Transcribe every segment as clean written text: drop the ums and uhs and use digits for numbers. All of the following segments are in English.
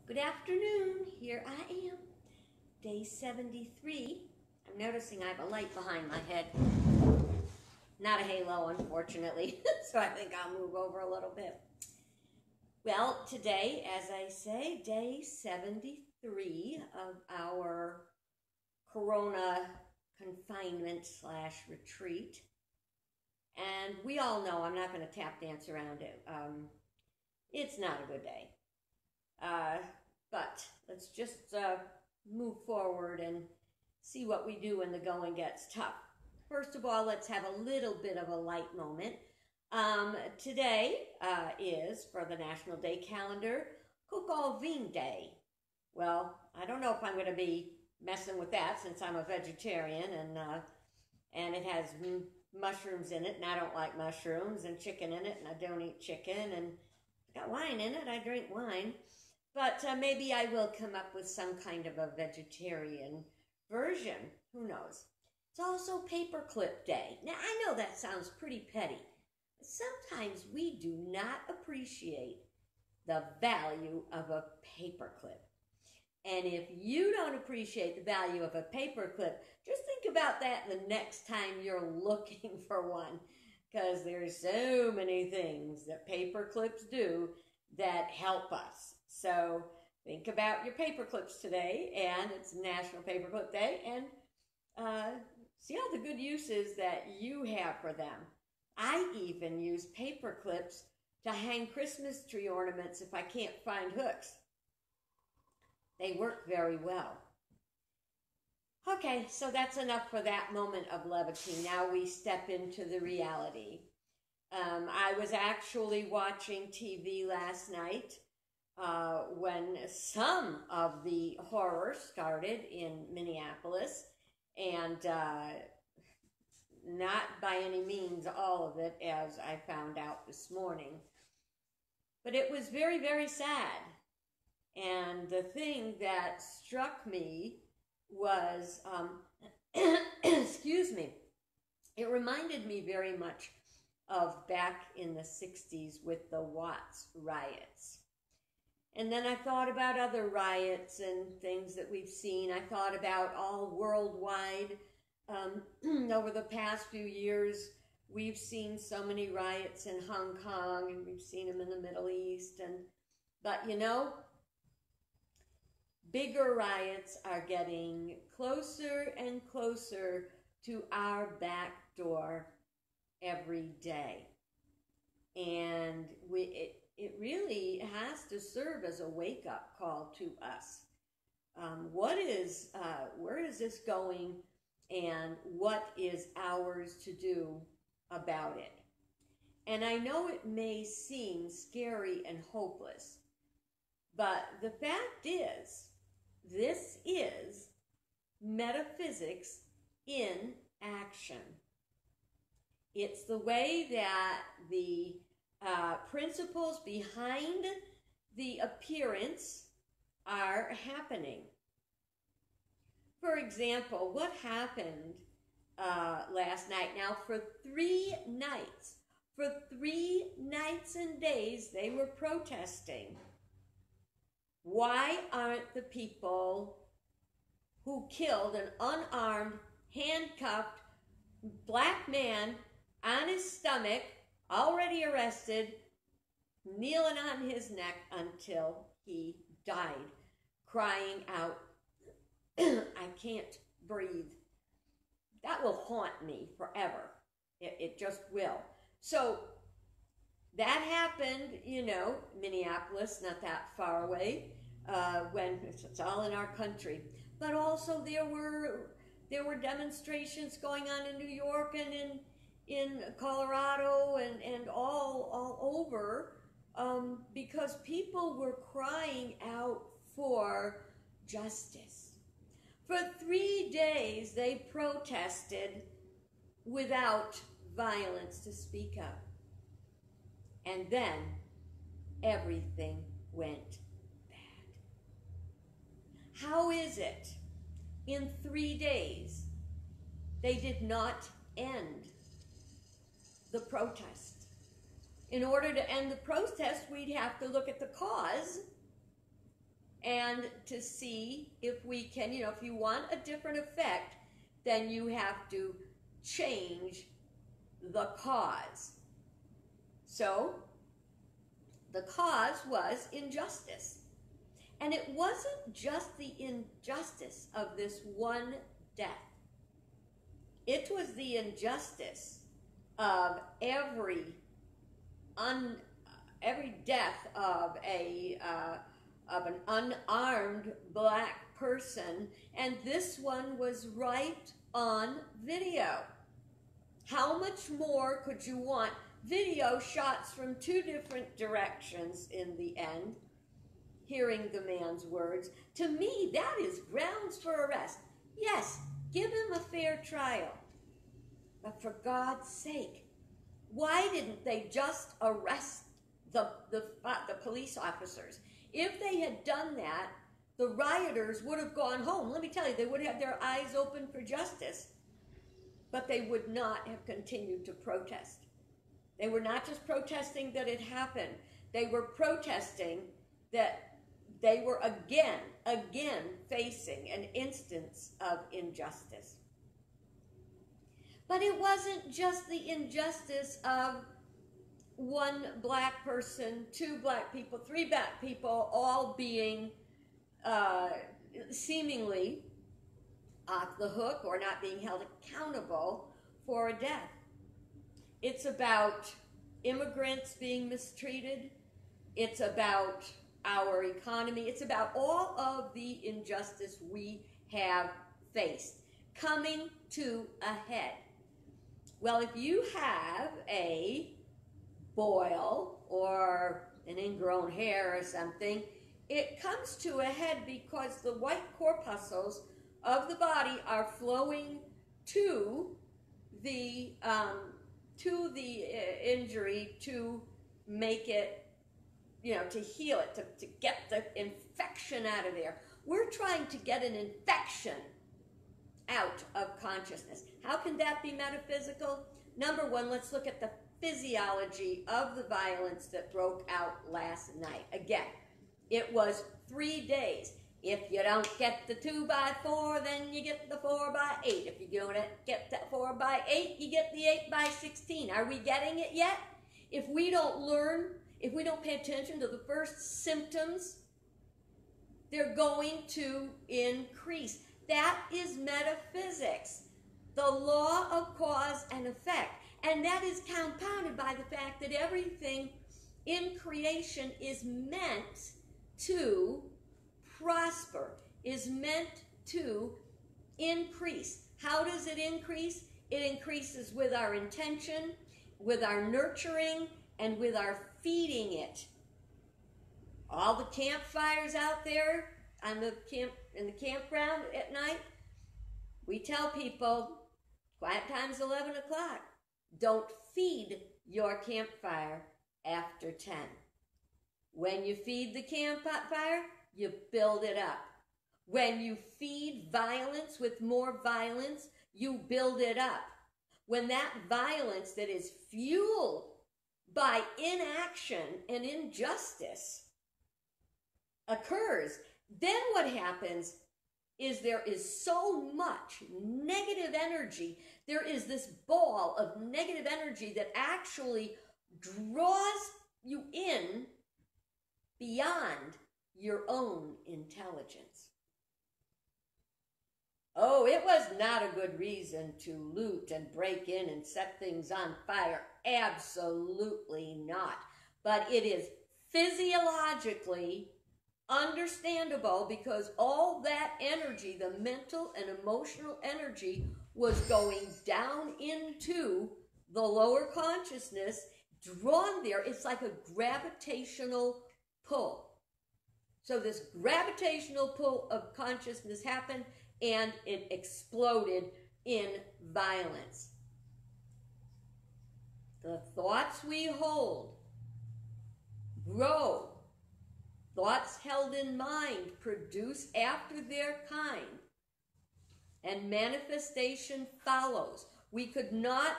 Good afternoon, here I am, day 73. I'm noticing I have a light behind my head. Not a halo, unfortunately, so I think I'll move over a little bit. Well, today, as I say, day 73 of our Corona confinement / retreat. And we all know I'm not going to tap dance around it. It's not a good day. But let's just move forward and see what we do when the going gets tough. First of all, let's have a little bit of a light moment. Today is, for the National Day calendar, Cook-all-Veen Day. Well, I don't know if I'm going to be messing with that since I'm a vegetarian and it has mushrooms in it, and I don't like mushrooms, and chicken in it, and I don't eat chicken, and it's got wine in it, I drink wine. But maybe I will come up with some kind of a vegetarian version. Who knows? It's also Paperclip Day. Now, I know that sounds pretty petty, but sometimes we do not appreciate the value of a paperclip. And if you don't appreciate the value of a paperclip, just think about that the next time you're looking for one, because there's so many things that paperclips do that help us. So think about your paperclips today, and it's National Paperclip Day, and see all the good uses that you have for them. I even use paperclips to hang Christmas tree ornaments if I can't find hooks. They work very well. Okay, so that's enough for that moment of levity. Now we step into the reality. I was actually watching TV last night when some of the horror started in Minneapolis, and not by any means all of it, as I found out this morning. But it was very, very sad. And the thing that struck me was, excuse me, it reminded me very much of back in the 60s with the Watts riots. And then I thought about other riots and things that we've seen. I thought about all worldwide. Over the past few years, we've seen so many riots in Hong Kong, and we've seen them in the Middle East. But you know, bigger riots are getting closer and closer to our back door every day. And it really has to serve as a wake-up call to us. Where is this going, and what is ours to do about it? And I know it may seem scary and hopeless, but the fact is, this is metaphysics in action. It's the way that the principles behind the appearance are happening. For example, what happened last night? Now, for 3 nights and days, they were protesting. Why aren't the people who killed an unarmed, handcuffed black man on his stomach, already arrested, kneeling on his neck until he died, crying out, I can't breathe? That will haunt me forever. It just will. So that happened, you know, Minneapolis, not that far away, when it's all in our country. But also there were demonstrations going on in New York and in Colorado and all over, because people were crying out for justice. For 3 days they protested without violence to speak of. And then everything went bad. How is it in 3 days they did not end the protest? In order to end the protest, we'd have to look at the cause and to see if we can, if you want a different effect, then you have to change the cause. So, the cause was injustice. And it wasn't just the injustice of this one death. It was the injustice of every death of an unarmed black person, and this one was right on video. How much more could you want? Video shots from two different directions in the end, hearing the man's words. To me, that is grounds for arrest. Yes, give him a fair trial. But for God's sake, why didn't they just arrest the police officers? If they had done that, the rioters would have gone home. Let me tell you, they would have their eyes open for justice, but they would not have continued to protest. They were not just protesting that it happened. They were protesting that they were again facing an instance of injustice. But it wasn't just the injustice of one black person, two black people, three black people, all being seemingly off the hook or not being held accountable for a death. It's about immigrants being mistreated. It's about our economy. It's about all of the injustice we have faced coming to a head. Well, if you have a boil or an ingrown hair or something, it comes to a head because the white corpuscles of the body are flowing to the injury to make it, to heal it, to get the infection out of there. We're trying to get an infection out of consciousness. How can that be metaphysical? Number one, let's look at the physiology of the violence that broke out last night. Again, it was 3 days. If you don't get the 2x4, then you get the 4x8. If you don't get the 4x8, you get the 8x16. Are we getting it yet? If we don't learn, if we don't pay attention to the first symptoms, they're going to increase. That is metaphysics, the law of cause and effect. And that is compounded by the fact that everything in creation is meant to prosper, is meant to increase. How does it increase? It increases with our intention, with our nurturing, and with our feeding it. All the campfires out there on the in the campground at night, we tell people, quiet time's 11 o'clock. Don't feed your campfire after 10. When you feed the campfire, you build it up. When you feed violence with more violence, you build it up. When that violence that is fueled by inaction and injustice occurs, then what happens is there is so much negative energy. There is this ball of negative energy that actually draws you in beyond your own intelligence. Oh, it was not a good reason to loot and break in and set things on fire. Absolutely not. But it is physiologically understandable because all that energy, the mental and emotional energy, was going down into the lower consciousness, drawn there. It's like a gravitational pull. So this gravitational pull of consciousness happened and it exploded in violence. The thoughts we hold grow. Thoughts held in mind produce after their kind, and manifestation follows. We could not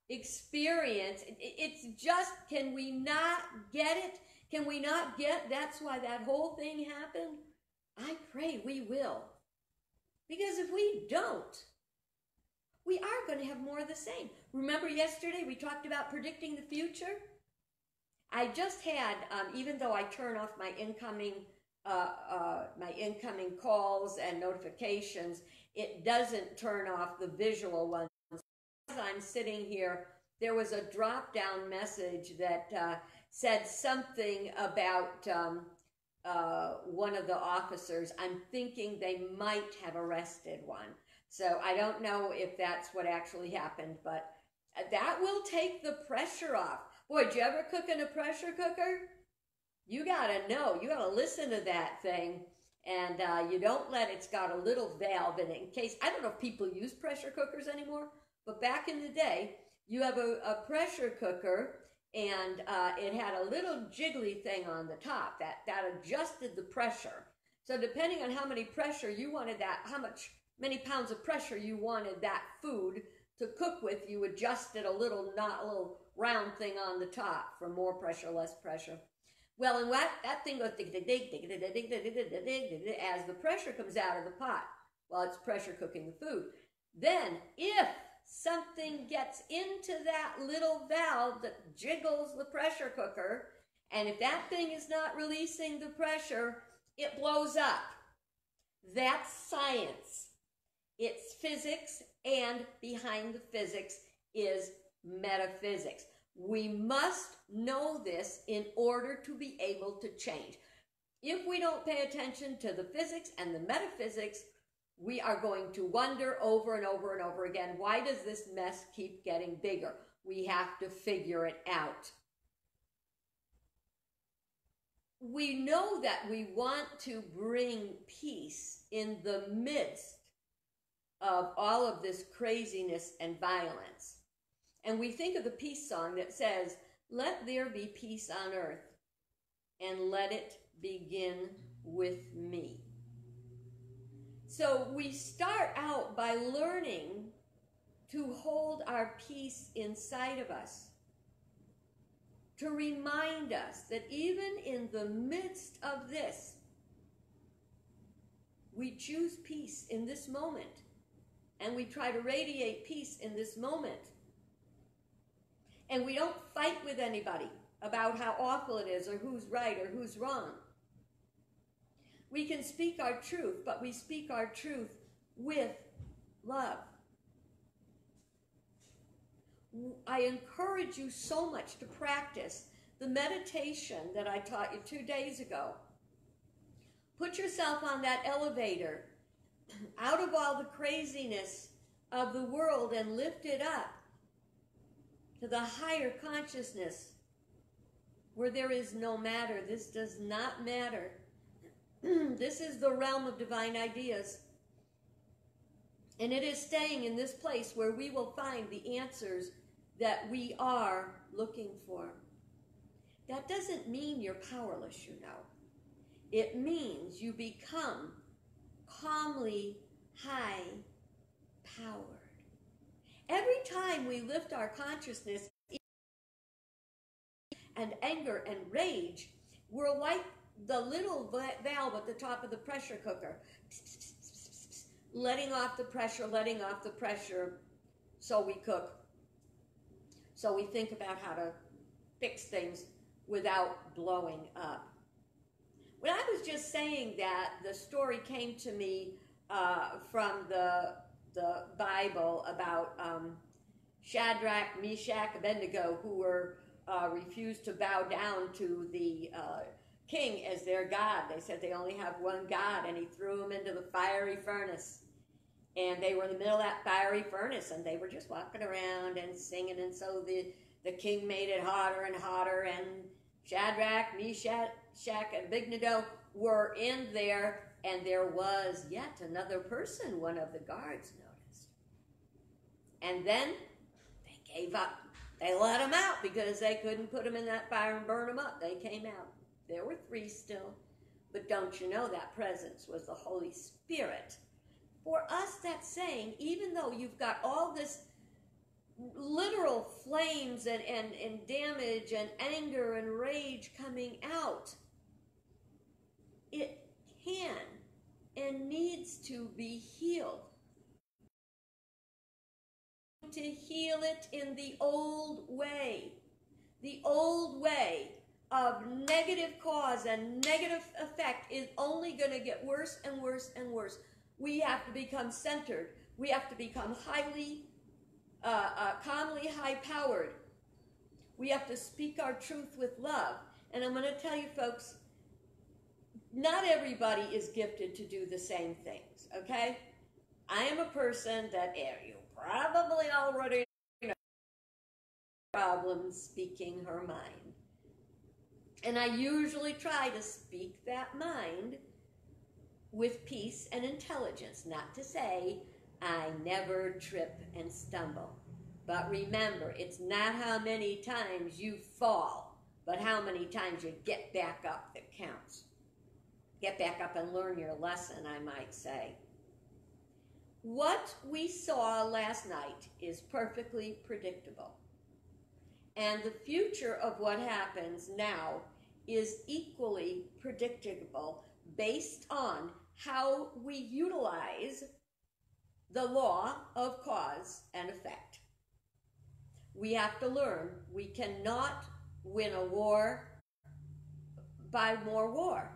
experience, it's just, can we not get it? Can we not get that's why that whole thing happened? I pray we will. Because if we don't, we are going to have more of the same. Remember yesterday we talked about predicting the future? I just had, even though I turn off my incoming calls and notifications, it doesn't turn off the visual ones. As I'm sitting here, there was a drop-down message that said something about one of the officers. I'm thinking they might have arrested one. So I don't know if that's what actually happened, but that will take the pressure off. Boy, did you ever cook in a pressure cooker? You gotta know, you gotta listen to that thing, and you don't let it's got a little valve in it in case, I don't know if people use pressure cookers anymore, but back in the day, you have a pressure cooker, and it had a little jiggly thing on the top that adjusted the pressure. So depending on how many pressure you wanted that, many pounds of pressure you wanted that food to cook with, you adjusted a little round thing on the top for more pressure, less pressure. Well, and what that thing goes dig, dig, dig, dig, dig, dig, dig, dig, dig, dig, dig, dig, as the pressure comes out of the pot while it's pressure cooking the food. Then, if something gets into that little valve that jiggles the pressure cooker, and if that thing is not releasing the pressure, it blows up. That's science. It's physics, and behind the physics is metaphysics. We must know this in order to be able to change. If we don't pay attention to the physics and the metaphysics, we are going to wonder over and over and over again, why does this mess keep getting bigger? We have to figure it out. We know that we want to bring peace in the midst of all of this craziness and violence. And we think of the peace song that says, "Let there be peace on earth, and let it begin with me." So we start out by learning to hold our peace inside of us, to remind us that even in the midst of this, we choose peace in this moment, and we try to radiate peace in this moment. And we don't fight with anybody about how awful it is or who's right or who's wrong. We can speak our truth, but we speak our truth with love. I encourage you so much to practice the meditation that I taught you 2 days ago. Put yourself on that elevator out of all the craziness of the world and lift it up to the higher consciousness where there is no matter. This does not matter. This is the realm of divine ideas. And it is staying in this place where we will find the answers that we are looking for. That doesn't mean you're powerless, you know. It means you become calmly high-powered. Every time we lift our consciousness and anger and rage, we're like the little valve at the top of the pressure cooker, letting off the pressure so we cook. So we think about how to fix things without blowing up. When I was just saying that, the story came to me from the Bible about Shadrach, Meshach, Abednego, who were refused to bow down to the king as their God. They said they only have one God, and he threw them into the fiery furnace. And they were in the middle of that fiery furnace, and they were just walking around and singing, and so the king made it hotter and hotter, and Shadrach, Meshach, and Abednego were in there, and there was yet another person, one of the guards noticed. And then they gave up. They let him out because they couldn't put him in that fire and burn him up. They came out. There were 3 still. But don't you know that presence was the Holy Spirit? For us, that's saying, even though you've got all this literal flames and damage and anger and rage coming out. It can and needs to be healed. To heal it in the old way. The old way of negative cause and negative effect is only going to get worse and worse and worse. We have to become centered. We have to become highly, calmly high-powered. We have to speak our truth with love. And I'm going to tell you, folks, not everybody is gifted to do the same things, okay? I am a person that you probably already know problems speaking her mind. And I usually try to speak that mind with peace and intelligence. Not to say I never trip and stumble. But remember, it's not how many times you fall, but how many times you get back up that counts. Get back up and learn your lesson, I might say. What we saw last night is perfectly predictable. And the future of what happens now is equally predictable based on how we utilize the law of cause and effect. We have to learn we cannot win a war by more war.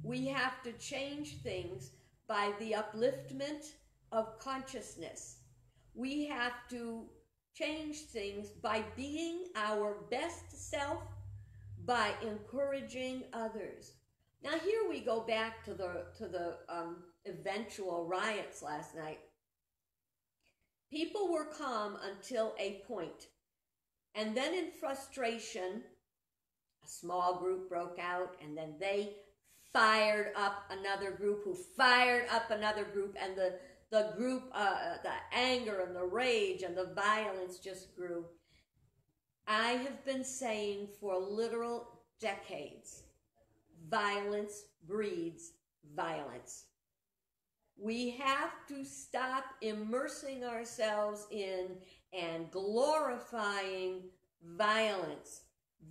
We have to change things by the upliftment of consciousness. We have to change things by being our best self, by encouraging others. Now here we go back to the eventual riots last night. People were calm until a point, and then in frustration, a small group broke out, and then they fired up another group who fired up another group, and the group, the anger and the rage and the violence just grew. I have been saying for literal decades, violence breeds violence. We have to stop immersing ourselves in and glorifying violence.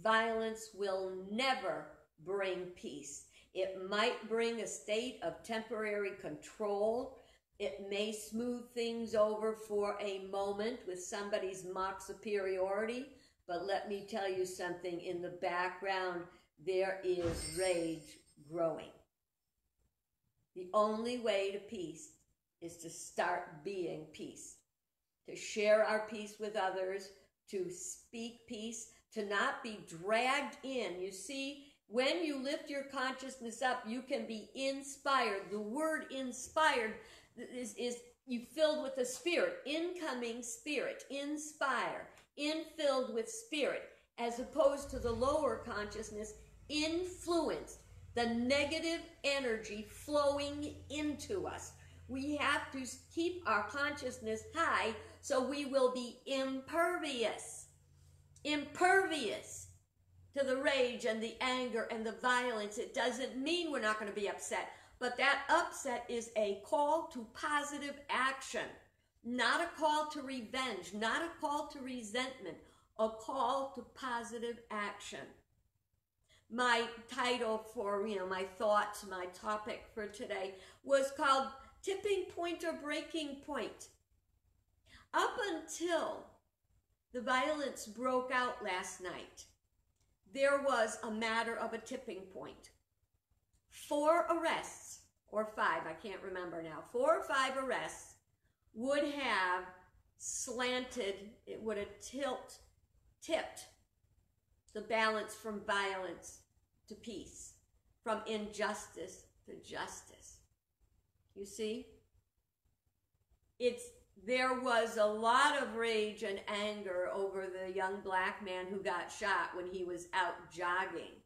Violence will never bring peace. It might bring a state of temporary control. It may smooth things over for a moment with somebody's mock superiority. But let me tell you something, in the background, there is rage growing. The only way to peace is to start being peace, to share our peace with others, to speak peace, to not be dragged in. You see, when you lift your consciousness up, you can be inspired. The word inspired is you filled with the Spirit, incoming Spirit, inspire, infilled with Spirit, as opposed to the lower consciousness, influenced, the negative energy flowing into us. We have to keep our consciousness high so we will be impervious to the rage and the anger and the violence. It doesn't mean we're not going to be upset, but that upset is a call to positive action, not a call to revenge, not a call to resentment, a call to positive action. My title for, my thoughts, my topic for today was called Tipping Point or Breaking Point. Up until the violence broke out last night, there was a matter of a tipping point. 4 arrests, or 5, I can't remember now, 4 or 5 arrests would have slanted, it would have tipped the balance from violence to peace, from injustice to justice. You see? There was a lot of rage and anger over the young black man who got shot when he was out jogging.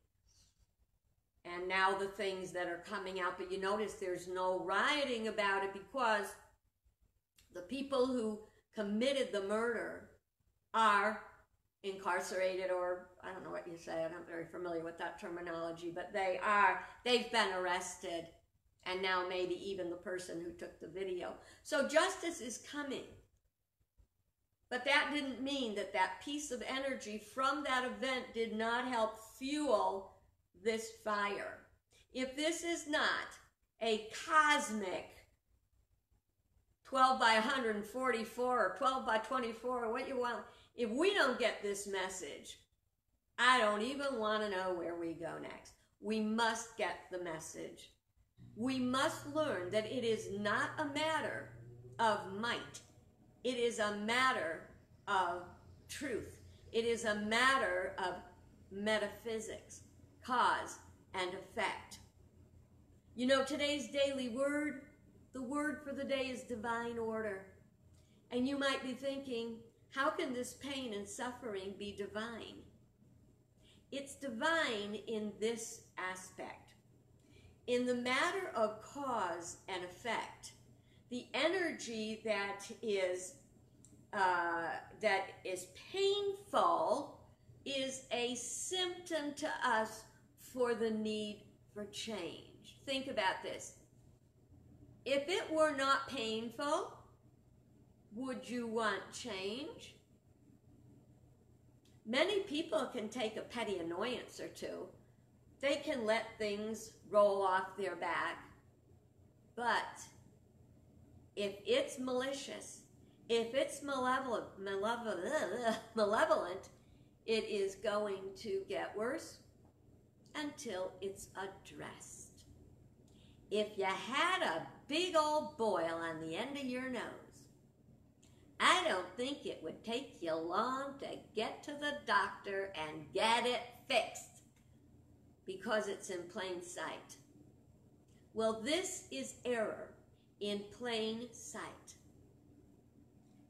And now the things that are coming out, but you notice there's no rioting about it because the people who committed the murder are incarcerated, or I don't know what you say, I'm not very familiar with that terminology, but they've been arrested, and now maybe even the person who took the video. So justice is coming. But that didn't mean that that piece of energy from that event did not help fuel this fire. If this is not a cosmic 12 by 144 or 12 by 24 or what you want, if we don't get this message, I don't even want to know where we go next. We must get the message. We must learn that it is not a matter of might. It is a matter of truth. It is a matter of metaphysics, cause and effect. You know, today's daily word, the word for the day is divine order. And you might be thinking, how can this pain and suffering be divine? It's divine in this aspect. In the matter of cause and effect, the energy that is painful is a symptom to us for the need for change. Think about this. If it were not painful, would you want change? Many people can take a petty annoyance or two. They can let things roll off their back. But if it's malicious, if it's malevolent, it is going to get worse until it's addressed. If you had a big old boil on the end of your nose, I don't think it would take you long to get to the doctor and get it fixed because it's in plain sight. Well, this is error in plain sight.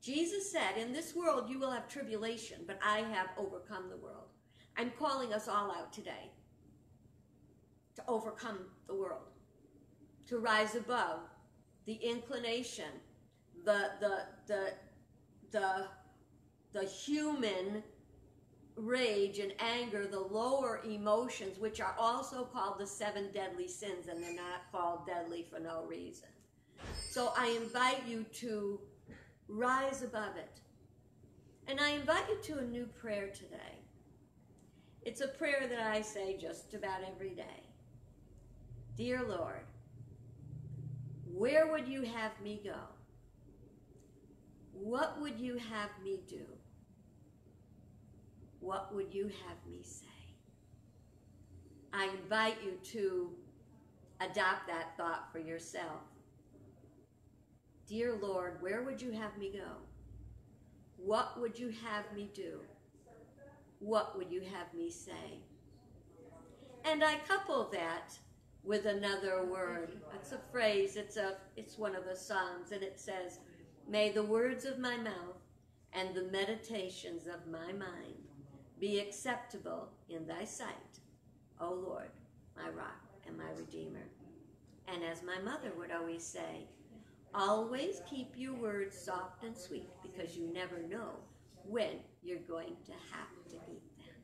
Jesus said, in this world you will have tribulation, but I have overcome the world. I'm calling us all out today to overcome the world, to rise above the inclination, the human rage and anger, the lower emotions, which are also called the 7 deadly sins, and they're not called deadly for no reason. So I invite you to rise above it. And I invite you to a new prayer today. It's a prayer that I say just about every day. Dear Lord, where would you have me go? What would you have me do? What would you have me say? I invite you to adopt that thought for yourself. Dear Lord, where would you have me go? What would you have me do? What would you have me say? And I couple that with another word. It's a phrase, it's one of the Psalms, and it says, may the words of my mouth and the meditations of my mind be acceptable in thy sight, O Lord, my rock and my redeemer. And as my mother would always say, always keep your words soft and sweet, because you never know when you're going to have to eat them.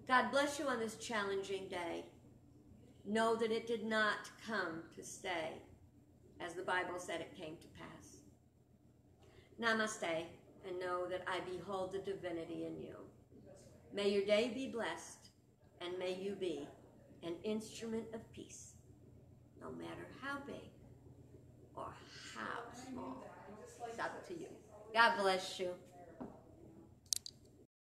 God bless you on this challenging day. Know that it did not come to stay, as the Bible said it came to pass. Namaste, and know that I behold the divinity in you. May your day be blessed, and may you be an instrument of peace, no matter how big or how small. It's up to you. God bless you.